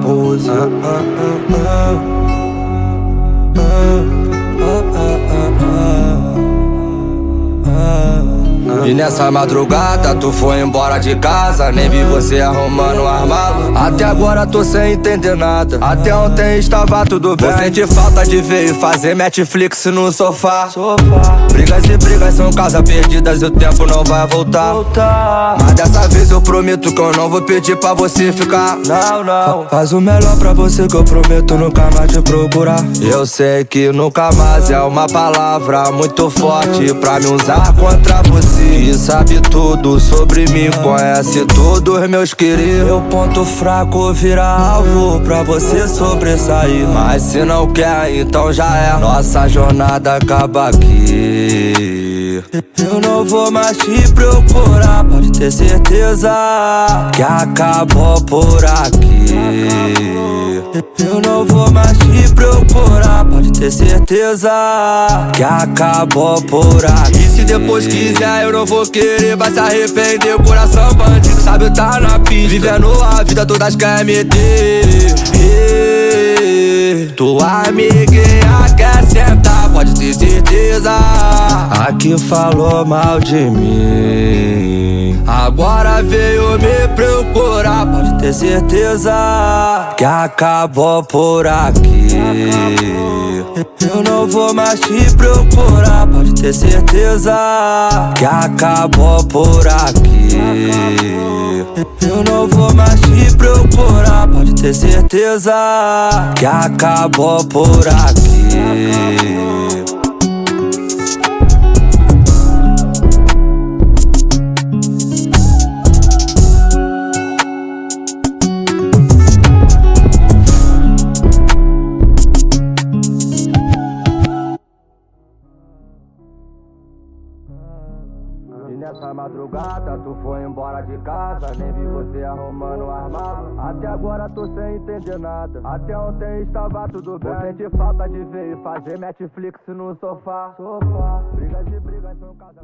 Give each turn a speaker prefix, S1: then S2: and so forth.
S1: pose. E nessa madrugada tu foi embora de casa, nem vi você arrumando armado. Até agora tô sem entender nada. Até ontem estava tudo bem. Vou sentir falta de ver e fazer Netflix no sofá. Brigas e brigas são casas perdidas e o tempo não vai voltar. Mas dessa vez eu prometo que eu não vou pedir pra você ficar. Não. Faz o melhor pra você que eu prometo nunca mais te procurar. Eu sei que nunca mais é uma palavra muito forte pra me usar contra você. Que sabe tudo sobre mim, conhece todos meus queridos. Meu ponto fraco vira alvo pra você sobressair. Mas se não quer, então já é. Nossa jornada acaba aqui. Eu não vou mais te procurar, pode ter certeza que acabou por aqui. Eu não vou mais te procurar, pode ter certeza que acabou por aqui. E se depois quiser eu não vou querer, vai se arrepender. Coração bandido, sabe tá na pista, vivendo a vida todas quer meter. Tua amiguinha quer sentar, pode ter certeza. Aqui falou mal de mim, agora veio me procurar, pode ter certeza que acabou por aqui. Eu não vou mais te procurar, pode ter certeza que acabou por aqui. Eu não vou mais te procurar, pode ter certeza que acabou por aqui. E nessa madrugada tu foi embora de casa, nem vi você arrumando armado. Até agora tô sem entender nada. Até ontem estava tudo bem. Vou sentir falta de ver e fazer Netflix no sofá. Brigas e brigas são casa.